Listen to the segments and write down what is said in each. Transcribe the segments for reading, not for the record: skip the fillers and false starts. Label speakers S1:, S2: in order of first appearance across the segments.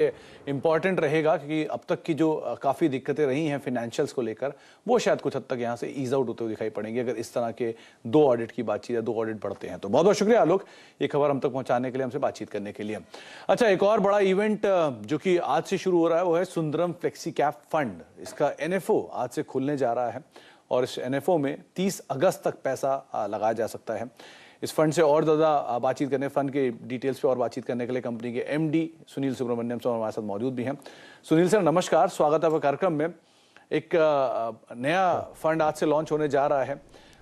S1: Important रहेगा क्योंकि अब तक की जो काफ़ी दिक्कतें रही हैं फाइनेंशियल्स को लेकर वो शायद कुछ हद तक यहाँ से ईज आउट होते हुए दिखाई पड़ेंगे अगर इस तरह के दो ऑडिट की बातचीत या दो ऑडिट बढ़ते हैं। तो बहुत बहुत शुक्रिया आलोक, ये खबर हम तक पहुंचाने के लिए, हमसे बातचीत करने के लिए। अच्छा, एक और बड़ा इवेंट जो कि आज से शुरू हो रहा है वो है सुंदरम फ्लेक्सी कैप फंड। इसका एनएफओ आज से खुलने जा रहा है और इस एनएफओ में 30 अगस्त तक पैसा लगाया जा सकता है। इस फंड से और ज़्यादा बातचीत करने, फंड के डिटेल्स पे और बातचीत करने के लिए कंपनी के एमडी सुनील सुब्रमण्यम सर हमारे साथ मौजूद भी हैं। सुनील सर नमस्कार, स्वागत है आपका कार्यक्रम में। एक नया फंड आज से लॉन्च होने जा रहा है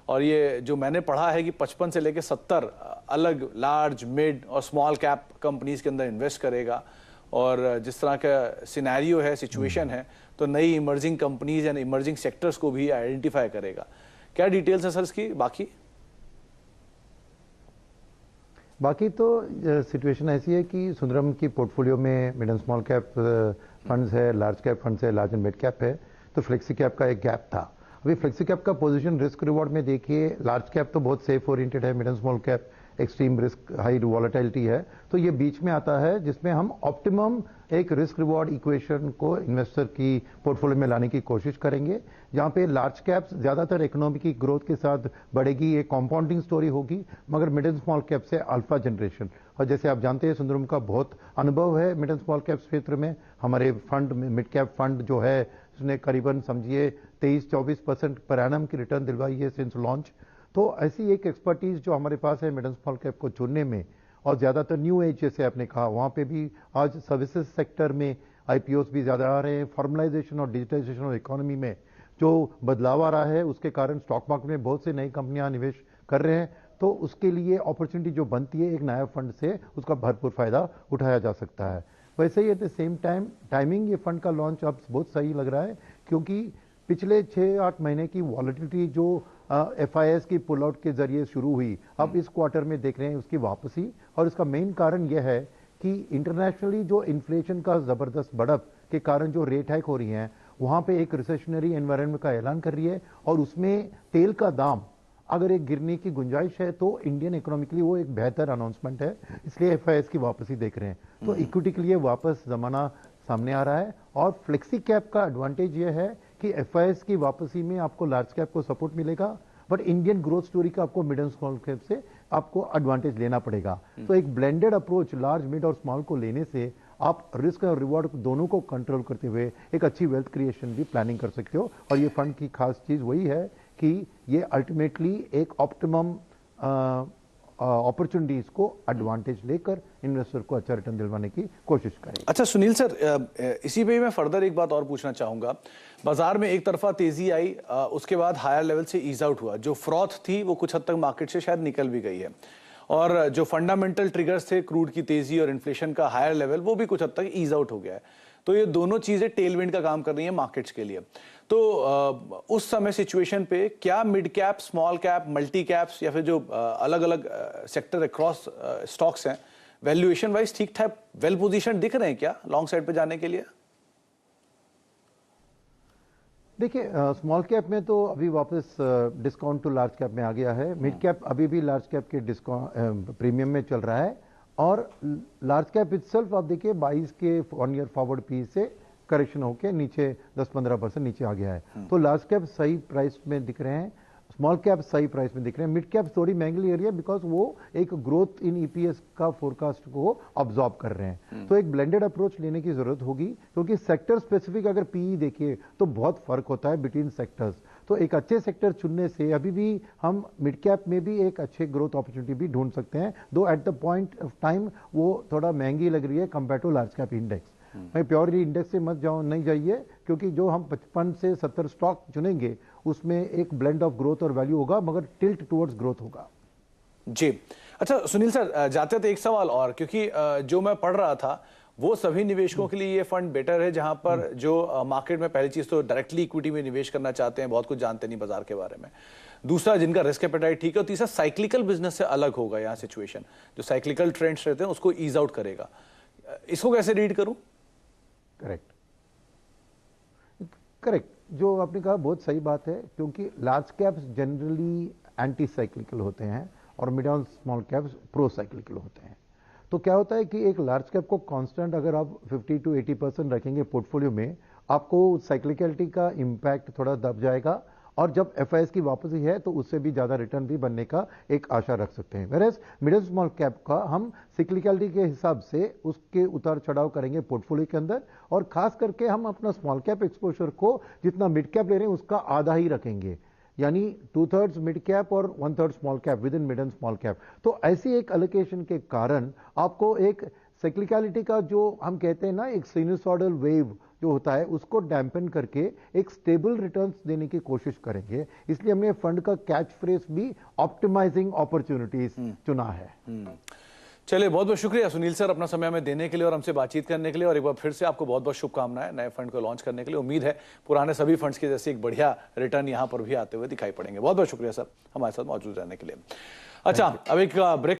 S1: और ये जो मैंने पढ़ा है कि 55 से लेकर 70 अलग लार्ज, मिड और स्मॉल कैप कंपनीज के अंदर इन्वेस्ट करेगा और जिस तरह का सिनेरियो है, सिचुएशन है, तो नई emerging companies and emerging sectors को भी आइडेंटिफाई करेगा। क्या डिटेल्स हैं सर इसकी?
S2: बाकी तो सिचुएशन ऐसी है कि सुंदरम की पोर्टफोलियो में mid and small cap funds है, लार्ज कैप फंड्स है, लार्ज एंड मिड कैप है, तो फ्लेक्सी कैप का एक गैप था। अभी फ्लेक्सी कैप का पोजीशन रिस्क रिवॉर्ड में देखिए, लार्ज कैप तो बहुत सेफ ओरिएंटेड है, mid and small cap extreme risk, high volatility है, तो ये बीच में आता है जिसमें हम ऑप्टिमम एक रिस्क रिवॉर्ड इक्वेशन को इन्वेस्टर की पोर्टफोलियो में लाने की कोशिश करेंगे, जहां पे लार्ज कैप्स ज्यादातर इकोनॉमी की ग्रोथ के साथ बढ़ेगी, एक कॉम्पाउंडिंग स्टोरी होगी, मगर मिड एंड स्मॉल कैप से अल्फा जनरेशन। और जैसे आप जानते हैं सुंदरम का बहुत अनुभव है मिड एंड स्मॉल कैप क्षेत्र में। हमारे फंड मिड कैप फंड जो है उसने करीबन समझिए 23-24% पर एनम की रिटर्न दिलवाई है सिंस लॉन्च। तो ऐसी एक एक्सपर्टीज जो हमारे पास है मिड एंड स्मॉल कैप को चुनने में, और ज्यादातर न्यू एज जैसे आपने कहा, वहां पे भी आज सर्विसेज सेक्टर में आईपीओस भी ज्यादा आ रहे हैं। फॉर्मलाइजेशन और डिजिटाइजेशन ऑफ इकोनॉमी में जो बदलाव आ रहा है उसके कारण स्टॉक मार्केट में बहुत से नई कंपनियां निवेश कर रहे हैं, तो उसके लिए अपॉर्चुनिटी जो बनती है एक नया फंड से, उसका भरपूर फायदा उठाया जा सकता है। वैसे ही at the same time timing ये फंड का लॉन्च अब बहुत सही लग रहा है, क्योंकि पिछले 6-8 महीने की वॉलेटिलिटी जो एफआईएस की पुल आउट के जरिए शुरू हुई, अब इस क्वार्टर में देख रहे हैं उसकी वापसी। और इसका मेन कारण यह है कि इंटरनेशनली जो इन्फ्लेशन का जबरदस्त बढ़त के कारण जो रेट हाइक हो रही हैं, वहां पे एक रिसेशनरी एनवायरनमेंट का ऐलान कर रही है, और उसमें तेल का दाम अगर एक गिरने की गुंजाइश है तो इंडियन इकोनॉमी के लिए वो एक बेहतर अनाउंसमेंट है, इसलिए एफआईएस की वापसी देख रहे हैं। तो इक्विटी के लिए वापस जमाना सामने आ रहा है। और फ्लेक्सी कैप का एडवांटेज ये है कि एफआईएस की वापसी में आपको लार्ज कैप को सपोर्ट मिलेगा, बट इंडियन ग्रोथ स्टोरी का आपको मिड एंड स्मॉल कैप से आपको एडवांटेज लेना पड़ेगा। तो एक ब्लेंडेड अप्रोच लार्ज, मिड और स्मॉल को लेने से आप रिस्क और रिवॉर्ड दोनों को कंट्रोल करते हुए एक अच्छी वेल्थ क्रिएशन भी प्लानिंग कर सकते हो। और ये फंड की खास चीज वही है कि ये अल्टीमेटली एक ऑप्टिमम अपॉर्चुनिटीज को एडवांटेज लेकर इन्वेस्टर को अच्छा रिटर्न दिलवाने की कोशिश करें।
S1: अच्छा सुनील सर, इसी पे मैं फर्दर एक बात और पूछना चाहूंगा। बाजार में एक तरफा तेजी आई, उसके बाद हायर लेवल से ईज आउट हुआ, जो फ्रॉथ थी वो कुछ हद तक मार्केट से शायद निकल भी गई है, और जो फंडामेंटल ट्रिगर्स थे, क्रूड की तेजी और इन्फ्लेशन का हायर लेवल, वो भी कुछ हद तक ईज आउट हो गया है। तो ये दोनों चीजें टेलविंड का काम कर रही हैं मार्केट्स के लिए। तो उस समय सिचुएशन पे क्या mid cap, small cap, multi caps या फिर जो अलग अलग सेक्टर अक्रॉस स्टॉक्स हैं, वैल्यूएशन वाइज ठीक ठाक वेल पोजीशन दिख रहे हैं क्या लॉन्ग साइड पे जाने के लिए?
S2: देखिए, स्मॉल कैप में तो अभी वापस डिस्काउंट टू लार्ज कैप में आ गया है। मिड कैप अभी भी लार्ज कैप के डिस्काउंट प्रीमियम में चल रहा है, और लार्ज कैप इटसेल्फ आप देखिए 22 के 1 ईयर फॉरवर्ड पी से करेक्शन होके नीचे 10-15% नीचे आ गया है। तो लार्ज कैप सही प्राइस में दिख रहे हैं, स्मॉल कैप सही प्राइस में दिख रहे हैं। मिड कैप थोड़ी महंगी ले रही है बिकॉज वो एक ग्रोथ इन ईपीएस का फोरकास्ट को ऑब्जॉर्ब कर रहे हैं। तो एक ब्लेंडेड अप्रोच लेने की जरूरत होगी, क्योंकि सेक्टर स्पेसिफिक अगर पीई देखिए तो बहुत फर्क होता है बिटवीन सेक्टर्स। तो एक अच्छे सेक्टर चुनने से अभी भी हम मिड कैप में भी एक अच्छे ग्रोथ अपॉर्चुनिटी भी ढूंढ सकते हैं, दो at the point of time वो थोड़ा महंगी लग रही है compare to large cap index. मैं प्योरली इंडेक्स से मत जाओ, नहीं जाइए, क्योंकि जो हम 55 से 70 स्टॉक चुनेंगे उसमें एक ब्लेंड ऑफ ग्रोथ और वैल्यू होगा, मगर टिल्ट टुवर्ड्स ग्रोथ होगा।
S1: जी अच्छा सुनील सर, जाते थे एक सवाल और, क्योंकि जो मैं पढ़ रहा था वो सभी निवेशकों के लिए ये फंड बेटर है जहां पर जो मार्केट में पहली चीज तो डायरेक्टली इक्विटी में निवेश करना चाहते हैं, बहुत कुछ जानते नहीं बाजार के बारे में, दूसरा जिनका रिस्क एपेटाइट ठीक है, और तीसरा साइक्लिकल बिजनेस से अलग होगा यहाँ सिचुएशन, जो साइक्लिकल ट्रेंड्स रहते हैं उसको ईज आउट करेगा। इसको कैसे रीड करूं?
S2: करेक्ट, करेक्ट, जो आपने कहा बहुत सही बात है, क्योंकि large caps generally anti cyclical होते हैं और मिड और स्मॉल कैप्स प्रो साइक्लिकल होते हैं। तो क्या होता है कि एक लार्ज कैप को कांस्टेंट अगर आप 50 to 80% रखेंगे पोर्टफोलियो में, आपको साइक्लिकलिटी का इम्पैक्ट थोड़ा दब जाएगा, और जब एफआईएस की वापसी है तो उससे भी ज्यादा रिटर्न भी बनने का एक आशा रख सकते हैं। वेरएज मिडिल स्मॉल कैप का हम सिक्लिकलिटी के हिसाब से उसके उतार चढ़ाव करेंगे पोर्टफोलियो के अंदर, और खास करके हम अपना स्मॉल कैप एक्सपोजर को जितना मिड कैप ले रहे हैं उसका आधा ही रखेंगे, यानी 2/3 मिड कैप और 1/3 small cap with in mid and small cap. तो ऐसी एक एलोकेशन के कारण आपको एक साइक्लिकलिटी का जो हम कहते हैं ना, एक सिनुसॉइडल वेव जो होता है उसको डैम्पन करके एक स्टेबल रिटर्न्स देने की कोशिश करेंगे। इसलिए हमने फंड का कैच फ्रेज भी ऑप्टिमाइजिंग अपॉर्चुनिटीज चुना है।
S1: चलिए, बहुत बहुत शुक्रिया सुनील सर अपना समय हमें देने के लिए और हमसे बातचीत करने के लिए, और एक बार फिर से आपको बहुत बहुत शुभकामनाएं नए फंड को लॉन्च करने के लिए। उम्मीद है पुराने सभी फंड्स के जैसे एक बढ़िया रिटर्न यहां पर भी आते हुए दिखाई पड़ेंगे। बहुत बहुत शुक्रिया सर हमारे साथ मौजूद रहने के लिए। अच्छा, अब एक ब्रेक